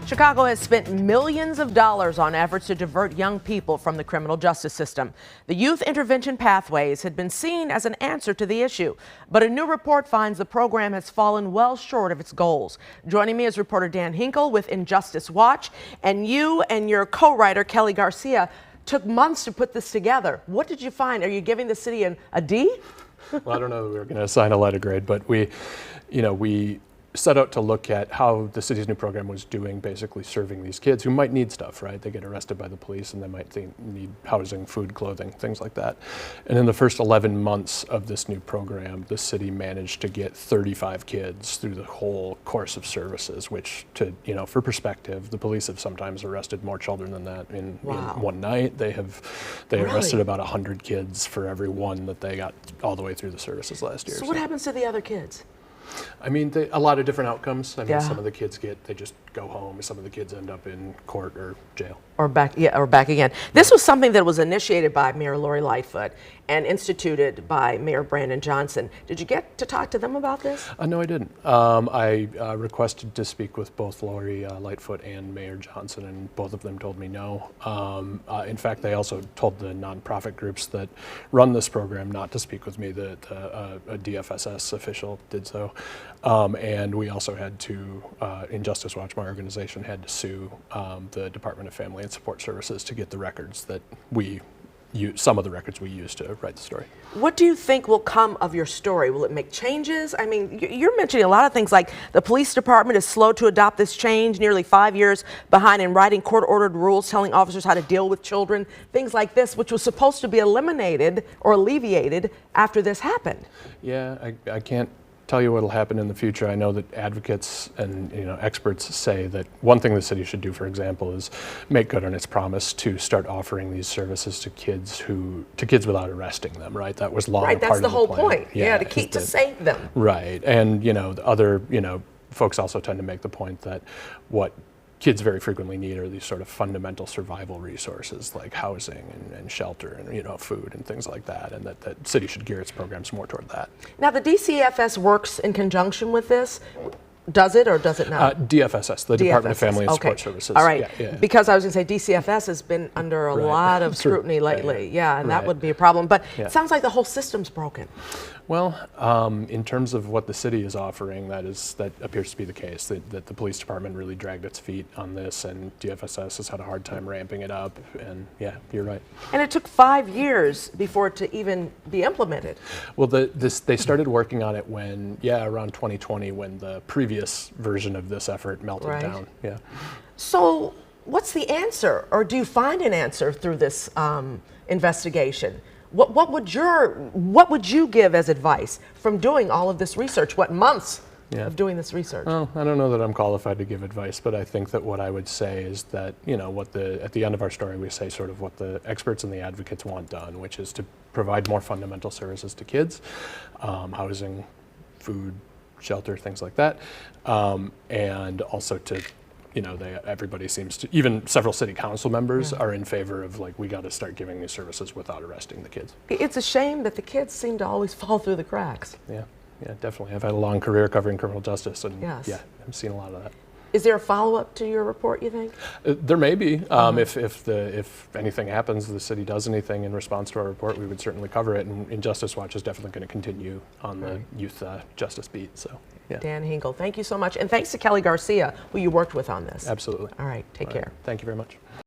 Chicago has spent millions of dollars on efforts to divert young people from the criminal justice system. The Youth Intervention Pathways had been seen as an answer to the issue, but a new report finds the program has fallen well short of its goals. Joining me is reporter Dan Hinkle with Injustice Watch, and you and your co-writer Kelly Garcia took months to put this together. What did you find? Are you giving the city a D? Well, I don't know that we were going to assign a letter grade, but we set out to look at how the city's new program was doing, basically serving these kids who might need stuff, right? They get arrested by the police and they might need housing, food, clothing, things like that. And in the first 11 months of this new program, the city managed to get 35 kids through the whole course of services, which, for perspective, the police have sometimes arrested more children than that in one night. They arrested about 100 kids for every one that they got all the way through the services last year. So what happens to the other kids? I mean, a lot of different outcomes. I mean, some of the kids they just go home. Some of the kids end up in court or jail. Or back again. This was something that was initiated by Mayor Lori Lightfoot and instituted by Mayor Brandon Johnson. Did you get to talk to them about this? No, I didn't. I requested to speak with both Lori Lightfoot and Mayor Johnson, and both of them told me no. In fact, they also told the nonprofit groups that run this program not to speak with me. A DFSS official did so. And we also had to, Injustice Watch, my organization, had to sue the Department of Family and Support Services to get the records that some of the records we used to write the story. What do you think will come of your story? Will it make changes? I mean, you're mentioning a lot of things like the police department is slow to adopt this change, nearly 5 years behind in writing court-ordered rules telling officers how to deal with children, things like this, which was supposed to be eliminated or alleviated after this happened. Yeah, I can't tell you what will happen in the future. I know that advocates and experts say that one thing the city should do, for example, is make good on its promise to start offering these services to kids without arresting them. Right, that was long part of the plan. Right, that's the whole point. Yeah, to save them. Right, and other folks also tend to make the point that what kids very frequently need are these sort of fundamental survival resources like housing and shelter and food and things like that, and that the city should gear its programs more toward that. Now the DCFS works in conjunction with this. Does it or does it not? DFSS, the Department of Family and Support Services. All right, because I was going to say DCFS has been under a lot of scrutiny lately. Yeah, and that would be a problem. But it sounds like the whole system's broken. Well, in terms of what the city is offering, that appears to be the case, that the police department really dragged its feet on this, and DFSS has had a hard time ramping it up, and yeah, you're right. And it took 5 years before it to even be implemented. Well, they started working on it around 2020, when the previous version of this effort melted down. Yeah. So what's the answer, or do you find an answer through this investigation? What would you give as advice from doing all of this research? What months of doing this research? Well, I don't know that I'm qualified to give advice, but I think that what I would say is that at the end of our story we say sort of what the experts and the advocates want done, which is to provide more fundamental services to kids, housing, food, shelter, things like that, and also to everybody seems to, even several city council members are in favor of we got to start giving these services without arresting the kids. It's a shame that the kids seem to always fall through the cracks. Yeah, definitely. I've had a long career covering criminal justice, and I've seen a lot of that. Is there a follow-up to your report, you think? There may be. If anything happens, the city does anything in response to our report, we would certainly cover it. And Injustice Watch is definitely going to continue on the youth justice beat. So, yeah. Dan Hinkle, thank you so much. And thanks to Kelly Garcia, who you worked with on this. Absolutely. All right, take care. Thank you very much.